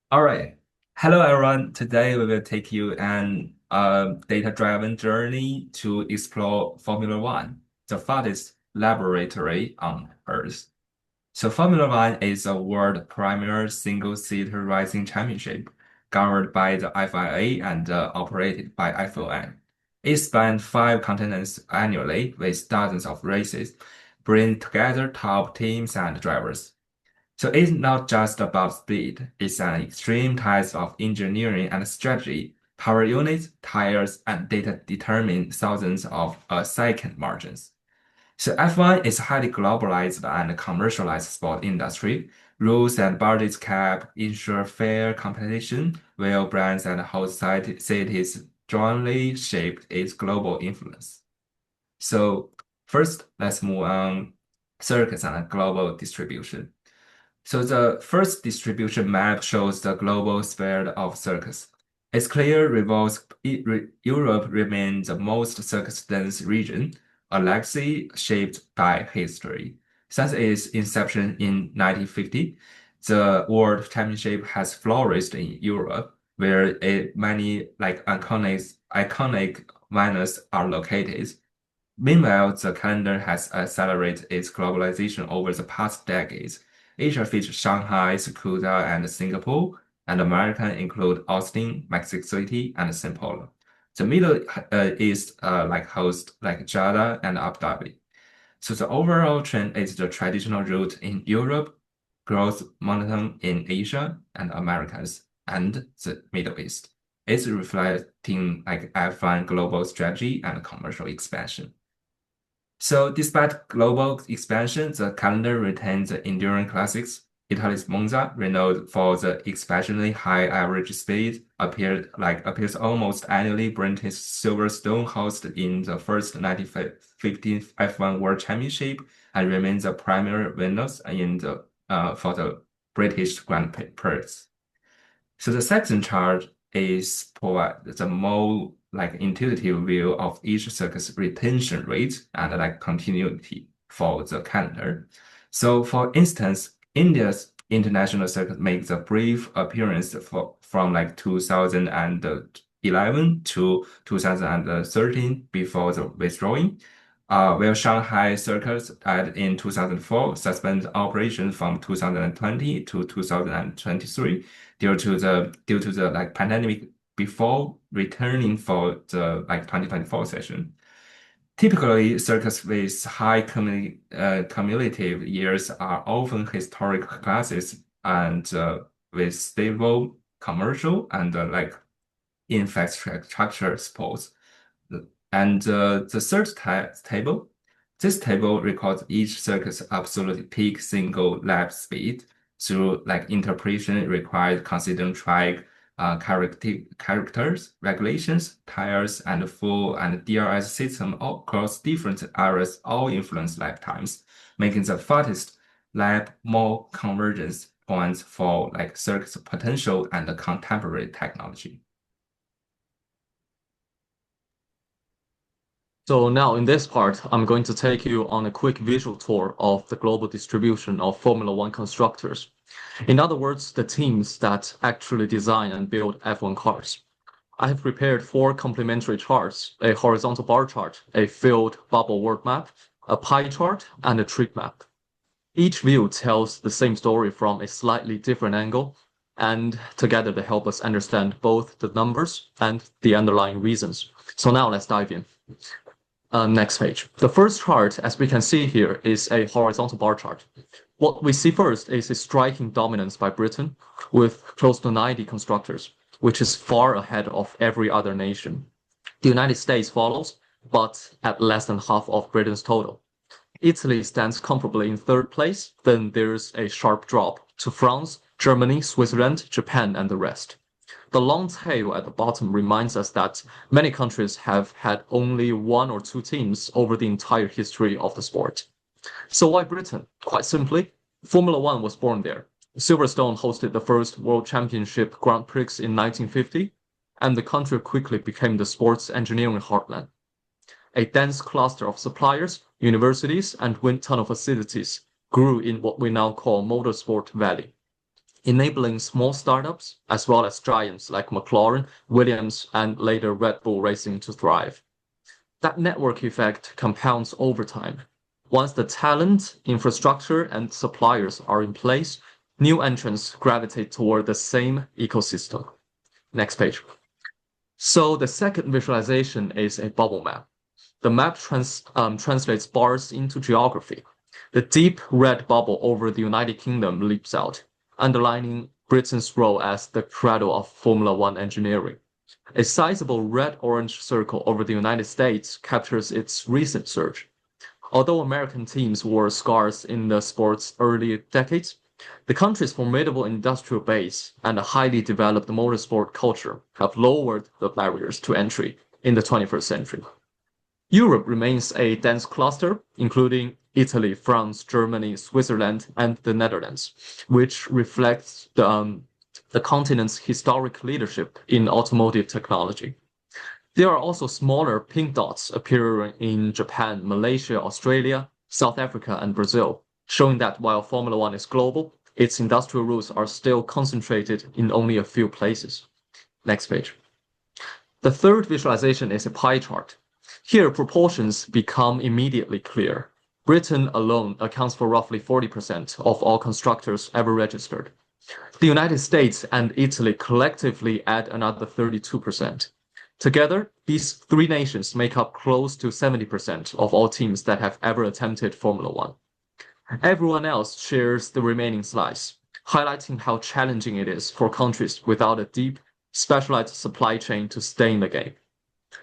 All right. Hello, everyone. Today we will take you an data-driven journey to explore Formula One, the fastest laboratory on Earth. So Formula One is a world premier single-seat racing championship governed by the FIA and operated by FOM. It spans five continents annually with dozens of races, bringing together top teams and drivers. So it's not just about speed, it's an extreme test of engineering and strategy. Power units, tires, and data determine thousands of second margins. So F1 is a highly globalized and commercialized sport industry. Rules and budgets cap ensure fair competition, while brands and whole cities jointly shape its global influence. So first, let's move on circuits and global distribution. So the first distribution map shows the global spread of circuits. It's clear Europe remains the most circus-dense region, a legacy shaped by history. Since its inception in 1950, the World Championship has flourished in Europe, where many iconic winners are located. Meanwhile, the calendar has accelerated its globalization over the past decades. Asia features Shanghai, Sukuta, and Singapore, and America include Austin, Mexico City, and São Paulo. The Middle East host like Jeddah and Abu Dhabi. So the overall trend is the traditional route in Europe, growth momentum in Asia and Americas, and the Middle East. It's reflecting like F1 global strategy and commercial expansion. So despite global expansion, the calendar retains the enduring classics. Italy's Monza, renowned for the exceptionally high average speed, appears almost annually. British Silverstone hosted in the first 1915 F1 World Championship and remains the primary winners for the British Grand Prix. So the second chart is provide the more like intuitive view of each circuit's retention rate and like continuity for the calendar. So for instance, India's international circuit makes a brief appearance from like 2011 to 2013 before the withdrawing. Where Shanghai circuit in 2004 suspended operation from 2020 to 2023 due to the like pandemic before returning for the like 2024 session. Typically, circuits with high cumulative years are often historic classes and with stable commercial and infrastructure sports. And the third table, this table records each circuit's absolute peak single lap speed through like interpretation required considering track characters, regulations, tires, and full and DRS system across different areas all influence lap times, making the fastest lap more convergence points for like circuit's potential and contemporary technology. So now in this part, I'm going to take you on a quick visual tour of the global distribution of Formula One constructors. In other words, the teams that actually design and build F1 cars. I have prepared four complementary charts, a horizontal bar chart, a filled bubble world map, a pie chart, and a trick map. Each view tells the same story from a slightly different angle, and together they help us understand both the numbers and the underlying reasons. So now let's dive in. Next page. The first chart, as we can see here, is a horizontal bar chart. What we see first is a striking dominance by Britain with close to 90 constructors, which is far ahead of every other nation. The United States follows, but at less than half of Britain's total. Italy stands comfortably in third place, then there's a sharp drop to France, Germany, Switzerland, Japan, and the rest. The long tail at the bottom reminds us that many countries have had only one or two teams over the entire history of the sport. So why Britain? Quite simply, Formula One was born there. Silverstone hosted the first World Championship Grand Prix in 1950, and the country quickly became the sports engineering heartland. A dense cluster of suppliers, universities, and wind tunnel facilities grew in what we now call Motorsport Valley. enabling small startups as well as giants like McLaren, Williams, and later Red Bull Racing to thrive. That network effect compounds over time. Once the talent, infrastructure, and suppliers are in place, new entrants gravitate toward the same ecosystem. Next page. So the second visualization is a bubble map. The map translates bars into geography. The deep red bubble over the United Kingdom leaps out, underlining Britain's role as the cradle of Formula One engineering. A sizable red-orange circle over the United States captures its recent surge. Although American teams were scarce in the sport's early decades, the country's formidable industrial base and a highly developed motorsport culture have lowered the barriers to entry in the 21st century. Europe remains a dense cluster, including Italy, France, Germany, Switzerland, and the Netherlands, which reflects the continent's historic leadership in automotive technology. There are also smaller pink dots appearing in Japan, Malaysia, Australia, South Africa, and Brazil, showing that while Formula One is global, its industrial roots are still concentrated in only a few places. Next page. The third visualization is a pie chart. Here, proportions become immediately clear. Britain alone accounts for roughly 40% of all constructors ever registered. The United States and Italy collectively add another 32%. Together, these three nations make up close to 70% of all teams that have ever attempted Formula One. Everyone else shares the remaining slice, highlighting how challenging it is for countries without a deep, specialized supply chain to stay in the game.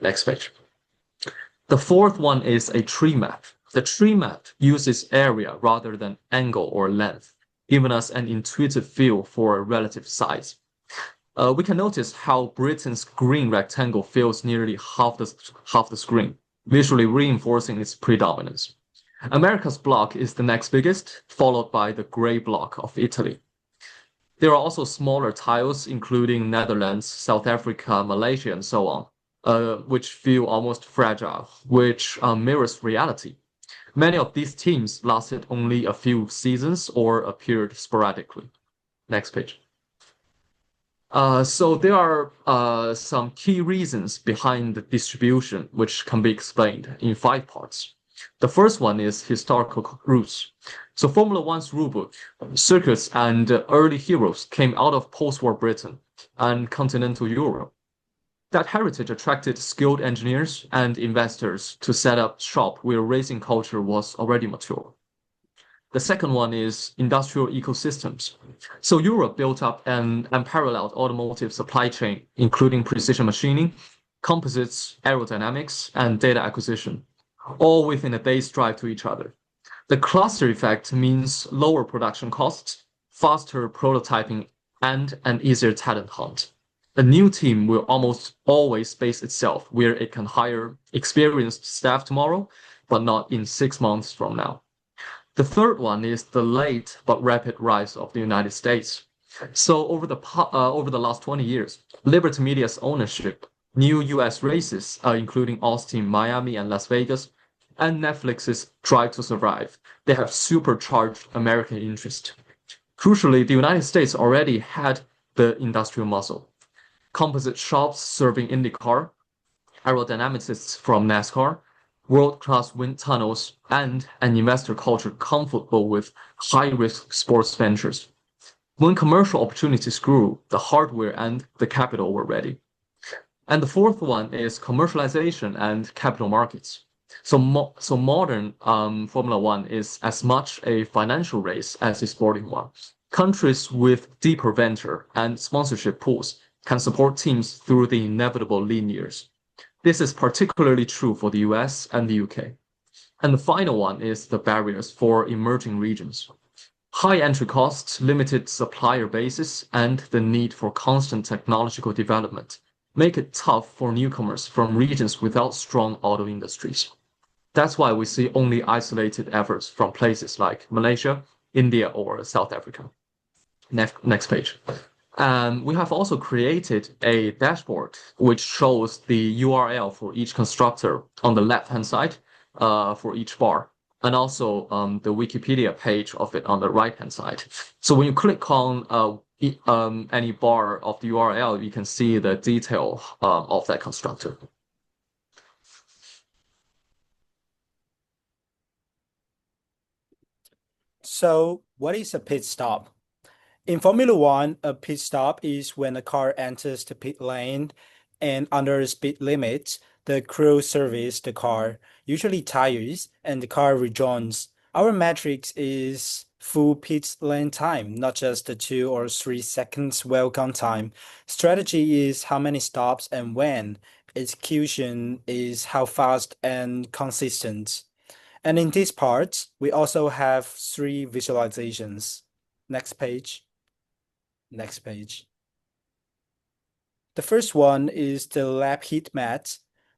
Next page. The fourth one is a tree map. The tree map uses area rather than angle or length, giving us an intuitive feel for a relative size. We can notice how Britain's green rectangle fills nearly half the screen, visually reinforcing its predominance. America's block is the next biggest, followed by the gray block of Italy. There are also smaller tiles, including Netherlands, South Africa, Malaysia, and so on, which feel almost fragile, which mirrors reality. Many of these teams lasted only a few seasons or appeared sporadically. Next page. So there are some key reasons behind the distribution, which can be explained in 5 parts. The first one is historical roots. So Formula One's rulebook, circuits, and early heroes came out of post-war Britain and continental Europe. That heritage attracted skilled engineers and investors to set up shop where racing culture was already mature. The second one is industrial ecosystems. So Europe built up an unparalleled automotive supply chain, including precision machining, composites, aerodynamics, and data acquisition, all within a day's drive to each other. The cluster effect means lower production costs, faster prototyping, and an easier talent hunt. A new team will almost always base itself where it can hire experienced staff tomorrow, but not in 6 months from now. The third one is the late but rapid rise of the United States. So over the last 20 years, Liberty Media's ownership, new US races, including Austin, Miami, and Las Vegas, and Netflix's Drive to Survive, they have supercharged American interest. Crucially, the United States already had the industrial muscle. Composite shops serving IndyCar, aerodynamicists from NASCAR, world-class wind tunnels, and an investor culture comfortable with high-risk sports ventures. When commercial opportunities grew, the hardware and the capital were ready. And the fourth one is commercialization and capital markets. So modern Formula One is as much a financial race as a sporting one. Countries with deeper venture and sponsorship pools can support teams through the inevitable lean years. This is particularly true for the US and the UK. And the final one is the barriers for emerging regions. High entry costs, limited supplier bases, and the need for constant technological development make it tough for newcomers from regions without strong auto industries. That's why we see only isolated efforts from places like Malaysia, India, or South Africa. Next page. We have also created a dashboard which shows the URL for each constructor on the left-hand side for each bar, and also the Wikipedia page of it on the right-hand side. So when you click on any bar of the URL, you can see the detail of that constructor. So, what is a pit stop? In Formula One, a pit stop is when a car enters the pit lane and under speed limits, the crew service the car, usually tires, and the car rejoins. Our metrics is full pit lane time, not just the 2 or 3 seconds welcome time. Strategy is how many stops and when. Execution is how fast and consistent. And in this part, we also have 3 visualizations. Next page. Next page. The first one is the lap heat map.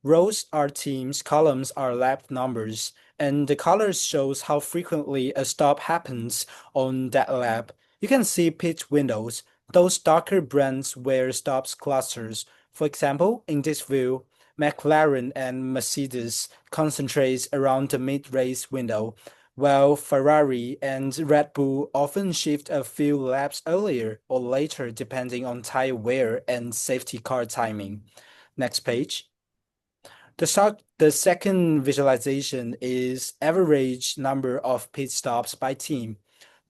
Rows are teams, columns are lap numbers, and the colors shows how frequently a stop happens on that lap. You can see pit windows. Those darker brands where stops clusters. For example, in this view, McLaren and Mercedes concentrates around the mid-race window, while Ferrari and Red Bull often shift a few laps earlier or later depending on tire wear and safety car timing. Next page. The second visualization is average number of pit stops by team.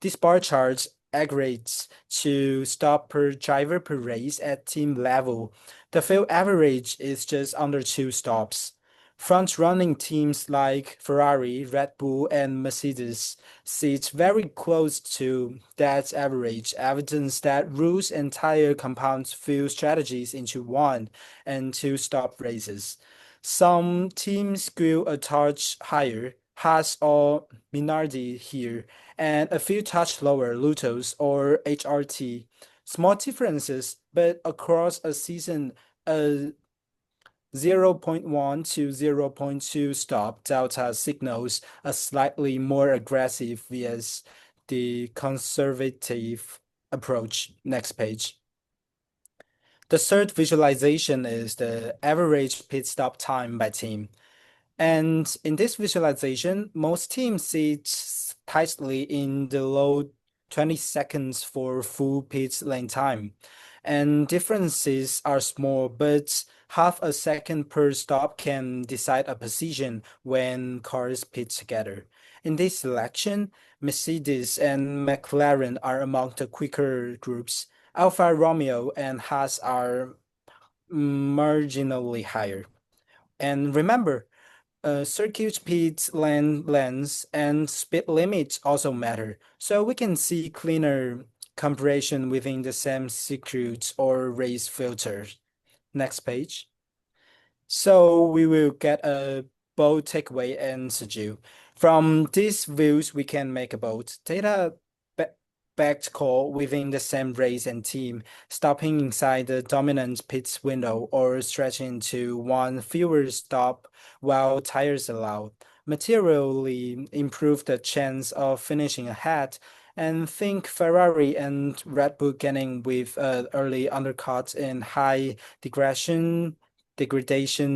This bar chart aggregates to stop per driver per race at team level. The field average is just under 2 stops. Front-running teams like Ferrari, Red Bull, and Mercedes sit very close to that average, evidence that rules and tire compounds few strategies into 1 and 2 stop races. Some teams skew a touch higher, Haas or Minardi here, and a few touch lower, Lotus or HRT. Small differences, but across a season, a 0.1 to 0.2 stop delta signals a slightly more aggressive vs the conservative approach. Next page. The third visualization is the average pit stop time by team. And in this visualization, most teams sit tightly in the low 20 seconds for full pit lane time. And differences are small, but half a second per stop can decide a position when cars pit together. In this selection, Mercedes and McLaren are among the quicker groups. Alfa Romeo and Haas are marginally higher. And remember, circuit speed, length, and speed limits also matter, so we can see cleaner comparison within the same circuit or race filters. Next page. So we will get a bold takeaway and Suju. From these views, we can make a bold data backed call within the same race and team, stopping inside the dominant pit window or stretching to 1 fewer stop while tires allow, materially improve the chance of finishing ahead. And think Ferrari and Red Bull getting with early undercuts in high degradation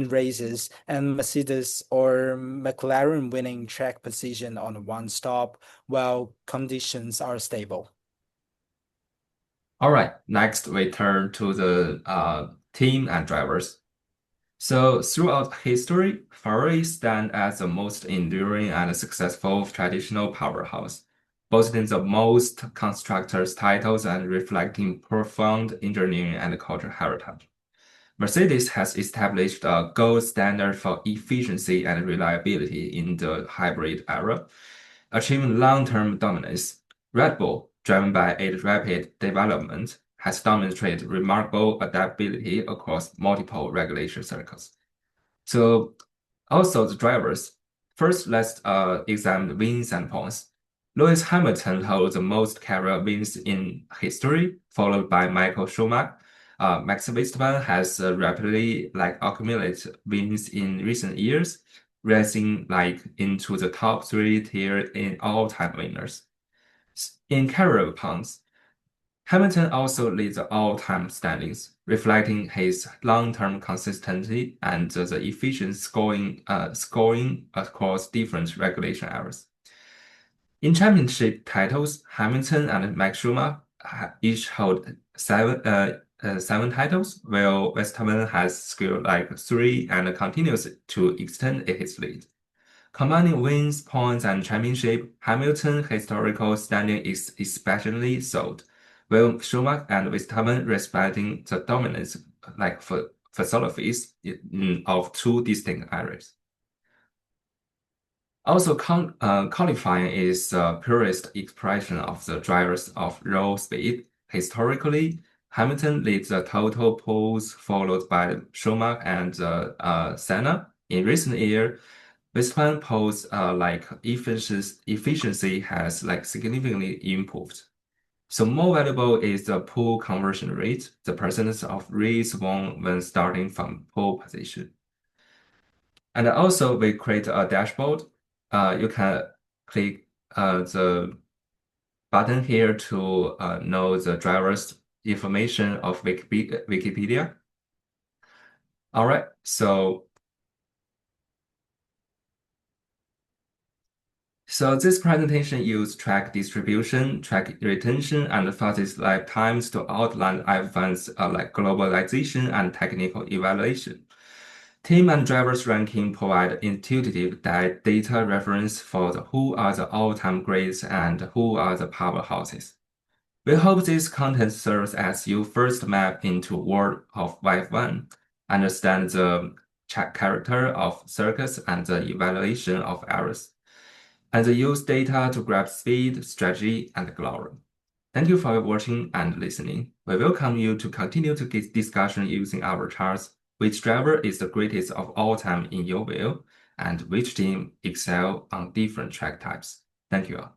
races, and Mercedes or McLaren winning track position on 1 stop while conditions are stable. All right, next we turn to the team and drivers. So throughout history, Ferrari stand as the most enduring and successful traditional powerhouse, boasting the most constructors' titles and reflecting profound engineering and cultural heritage. Mercedes has established a gold standard for efficiency and reliability in the hybrid era, achieving long-term dominance. Red Bull, driven by its rapid development, has demonstrated remarkable adaptability across multiple regulation circles. So also the drivers. First, let's examine wins and points. Lewis Hamilton holds the most career wins in history, followed by Michael Schumacher. Max Verstappen has rapidly accumulated wins in recent years, rising into the top 3 tier in all-time winners. In career points, Hamilton also leads the all-time standings, reflecting his long-term consistency and the efficient scoring across different regulation eras. In championship titles, Hamilton and Max Schumacher each hold seven titles, while Verstappen has scored like 3 and continues to extend his lead. Combining wins, points, and championship, Hamilton's historical standing is especially sold, while Schumacher and Verstappen respecting the dominance like philosophies of two distinct areas. Also, qualifying is the purest expression of the drivers of raw speed. Historically, Hamilton leads the total poles, followed by Schumacher and Senna. In recent years, Verstappen poles like efficiency has like significantly improved. So more valuable is the pole conversion rate, the percentage of race won when starting from pole position. And also we create a dashboard. You can click the button here to know the driver's information of Wikipedia. All right, so this presentation used track distribution, track retention, and fastest lap times to outline F1's like globalization and technical evaluation. Team and drivers ranking provide intuitive data reference for who are the all-time greats and who are the powerhouses. We hope this content serves as your first map into world of F1, understand the character of circuits and the evaluation of errors, and use data to grab speed, strategy, and glory. Thank you for watching and listening. We welcome you to continue to get discussion using our charts. Which driver is the greatest of all time in your view, and which team excel on different track types? Thank you all.